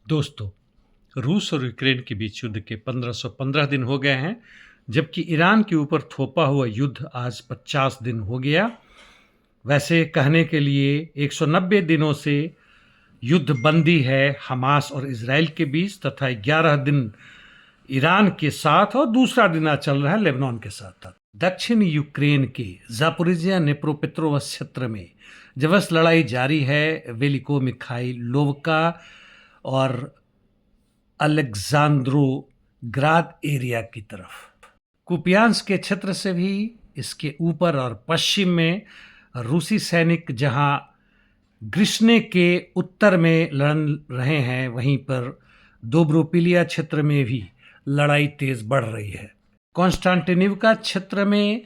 दोस्तों, रूस और यूक्रेन के बीच युद्ध के 1515 दिन हो गए हैं, जबकि ईरान के ऊपर थोपा हुआ युद्ध आज 50 दिन हो गया। वैसे कहने के लिए 190 दिनों से युद्ध बंदी है हमास और इजराइल के बीच, तथा 11 दिन ईरान के साथ और दूसरा दिन आज चल रहा है लेबनान के साथ। दक्षिण यूक्रेन के जापोरिजिया नेप्रोपेट्रोवस्क क्षेत्र में जबरदस्त लड़ाई जारी है वेलिको मिखाइलोवका और अलेक्जेंड्रोग्राद एरिया की तरफ। कुपियांस्क के क्षेत्र से भी इसके ऊपर और पश्चिम में रूसी सैनिक जहां ग्रिशने के उत्तर में लड़ रहे हैं, वहीं पर दोब्रोपिलिया क्षेत्र में भी लड़ाई तेज बढ़ रही है। कॉन्स्टेंटिनिवका क्षेत्र में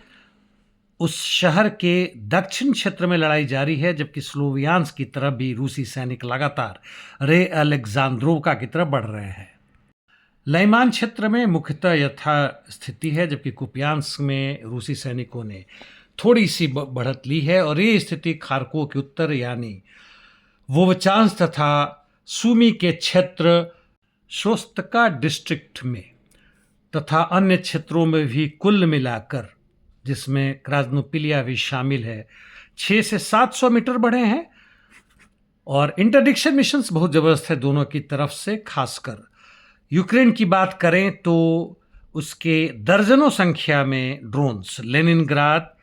उस शहर के दक्षिण क्षेत्र में लड़ाई जारी है, जबकि स्लोवियांस्क की तरफ भी रूसी सैनिक लगातार रे अलेक्जेंड्रोवका की तरफ बढ़ रहे हैं। लाइमान क्षेत्र में मुख्यतः यथा स्थिति है, जबकि कुपियांस्क में रूसी सैनिकों ने थोड़ी सी बढ़त ली है और ये स्थिति खार्कोव के उत्तर यानी वोवचांस तथा सूमी के क्षेत्र शोस्तका डिस्ट्रिक्ट में तथा अन्य क्षेत्रों में भी कुल मिलाकर, जिसमें क्रास्नोपिलिया भी शामिल है, 600 से 700 मीटर बढ़े हैं। और इंटरडिक्शन मिशंस बहुत ज़बरदस्त है दोनों की तरफ से। खासकर यूक्रेन की बात करें तो उसके दर्जनों संख्या में ड्रोन्स लेनिनग्राद,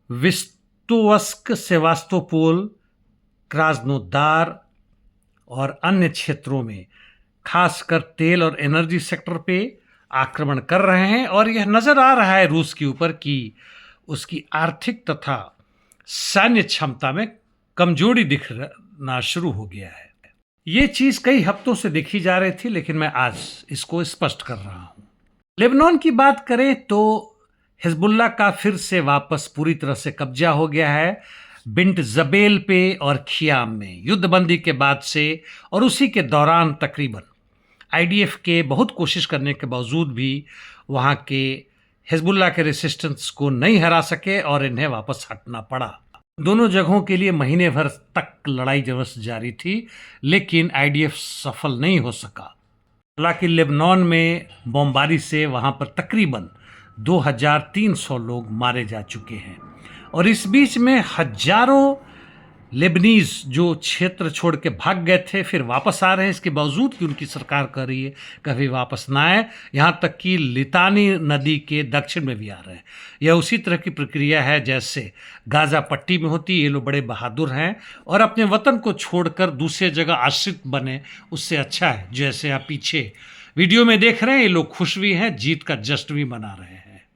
विस्टोवस्क, सेवास्तोपोल, क्रास्नोदार और अन्य क्षेत्रों में खासकर तेल और एनर्जी सेक्टर पे आक्रमण कर रहे हैं। और यह नजर आ रहा है रूस के ऊपर कि उसकी आर्थिक तथा सैन्य क्षमता में कमजोरी दिखना शुरू हो गया है। ये चीज कई हफ्तों से देखी जा रही थी, लेकिन मैं आज इसको स्पष्ट कर रहा हूं। लेबनान की बात करें तो हिजबुल्लाह का फिर से वापस पूरी तरह से कब्जा हो गया है बिंट जबेल पे और खियाम में युद्धबंदी के बाद से। और उसी के दौरान तकरीबन आईडीएफ के बहुत कोशिश करने के बावजूद भी वहां के हिजबुल्लाह के रेसिस्टेंस को नहीं हरा सके और इन्हें वापस हटना पड़ा। दोनों जगहों के लिए महीने भर तक लड़ाई जबरदस्त जारी थी, लेकिन आईडीएफ सफल नहीं हो सका। हालांकि लेबनान में बमबारी से वहां पर तकरीबन 2300 लोग मारे जा चुके हैं। और इस बीच में हजारों लेबनीज जो क्षेत्र छोड़ के भाग गए थे फिर वापस आ रहे हैं, इसके बावजूद कि उनकी सरकार कर रही है कभी वापस ना आए। यहाँ तक कि लितानी नदी के दक्षिण में भी आ रहे हैं। यह उसी तरह की प्रक्रिया है जैसे गाजा पट्टी में होती। ये लोग बड़े बहादुर हैं और अपने वतन को छोड़कर दूसरे जगह आश्रित बने, उससे अच्छा है। जैसे आप पीछे वीडियो में देख रहे हैं, ये लोग खुश भी हैं, जीत का जश्न भी मना रहे हैं।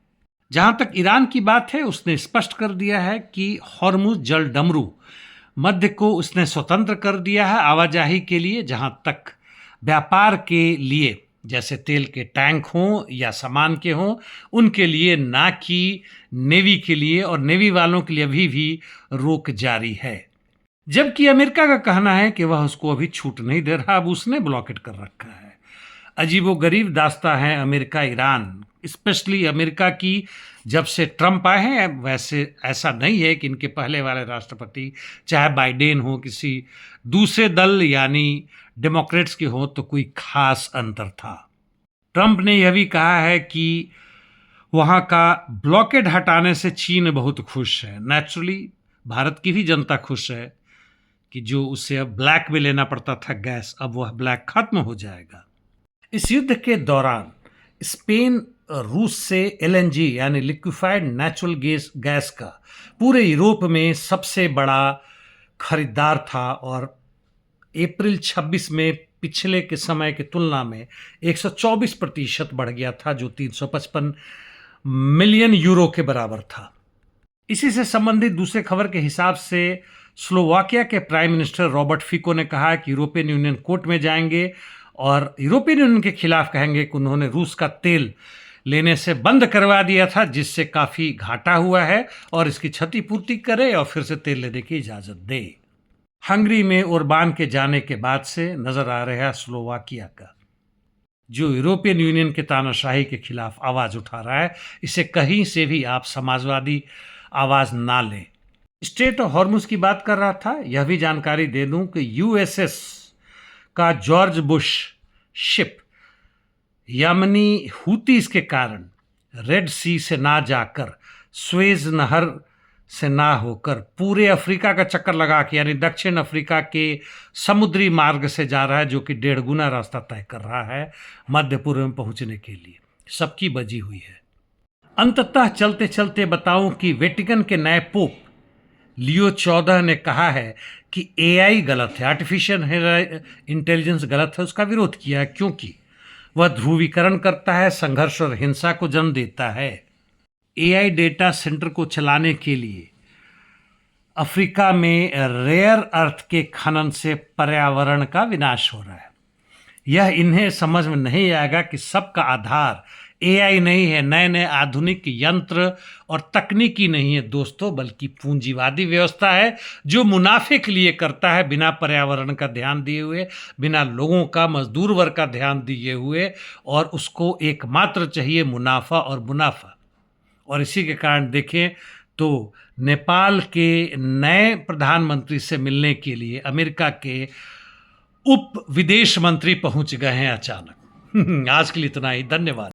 जहाँ तक ईरान की बात है, उसने स्पष्ट कर दिया है कि हॉर्मुज जल डमरू मध्य को उसने स्वतंत्र कर दिया है आवाजाही के लिए। जहां तक व्यापार के लिए जैसे तेल के टैंक हों या सामान के हों, उनके लिए, ना कि नेवी के लिए। और नेवी वालों के लिए अभी भी रोक जारी है, जबकि अमेरिका का कहना है कि वह उसको अभी छूट नहीं दे रहा, अब उसने ब्लॉकेट कर रखा है। अजीबोगरीब दास्तां है अमेरिका ईरान, स्पेशली अमेरिका की जब से ट्रंप आए हैं। वैसे ऐसा नहीं है कि इनके पहले वाले राष्ट्रपति चाहे बाइडेन हो, किसी दूसरे दल यानी डेमोक्रेट्स के हो, तो कोई खास अंतर था। ट्रंप ने यह भी कहा है कि वहाँ का ब्लॉकेड हटाने से चीन बहुत खुश है। नेचुरली भारत की भी जनता खुश है कि जो उसे अब ब्लैक में लेना पड़ता था गैस, अब वह ब्लैक खत्म हो जाएगा। इस युद्ध के दौरान स्पेन रूस से एलएनजी यानी लिक्विफाइड नेचुरल गैस का पूरे यूरोप में सबसे बड़ा खरीदार था। और अप्रैल 26 में पिछले के समय की तुलना में 124% बढ़ गया था, जो 355 मिलियन यूरो के बराबर था। इसी से संबंधित दूसरे खबर के हिसाब से स्लोवाकिया के प्राइम मिनिस्टर रॉबर्ट फिको ने कहा कि यूरोपियन यूनियन कोर्ट में जाएंगे और यूरोपियन यूनियन के खिलाफ कहेंगे कि उन्होंने रूस का तेल लेने से बंद करवा दिया था, जिससे काफ़ी घाटा हुआ है, और इसकी क्षतिपूर्ति करे और फिर से तेल लेने की इजाज़त दे। हंगरी में ओरबान के जाने के बाद से नज़र आ रहा है स्लोवाकिया का, जो यूरोपियन यूनियन के तानाशाही के खिलाफ आवाज़ उठा रहा है। इसे कहीं से भी आप समाजवादी आवाज़ ना लें। स्ट्रेट ऑफ हॉर्मुज की बात कर रहा था। यह भी जानकारी दे दूं कि यूएसएस का जॉर्ज बुश शिप यमनी हूतीस के कारण रेड सी से ना जाकर स्वेज नहर से ना होकर पूरे अफ्रीका का चक्कर लगा के, यानी दक्षिण अफ्रीका के समुद्री मार्ग से जा रहा है, जो कि 1.5 गुना रास्ता तय कर रहा है मध्य पूर्व में पहुंचने के लिए। सबकी बजी हुई है। अंततः चलते चलते बताऊं कि वेटिकन के नए पोप लियो 14 ने कहा है कि एआई गलत है, आर्टिफिशियल इंटेलिजेंस गलत है, उसका विरोध किया है क्योंकि वह ध्रुवीकरण करता है, संघर्ष और हिंसा को जन्म देता है। एआई डेटा सेंटर को चलाने के लिए अफ्रीका में रेयर अर्थ के खनन से पर्यावरण का विनाश हो रहा है। यह इन्हें समझ में नहीं आएगा कि सबका आधार एआई नहीं है, नए नए आधुनिक यंत्र और तकनीकी नहीं है दोस्तों, बल्कि पूंजीवादी व्यवस्था है जो मुनाफे के लिए करता है, बिना पर्यावरण का ध्यान दिए हुए, बिना लोगों का, मजदूर वर्ग का ध्यान दिए हुए, और उसको एकमात्र चाहिए मुनाफा और मुनाफा। और इसी के कारण देखें तो नेपाल के नए प्रधानमंत्री से मिलने के लिए अमेरिका के उप विदेश मंत्री पहुंच गए हैं अचानक। आज के लिए इतना ही, धन्यवाद।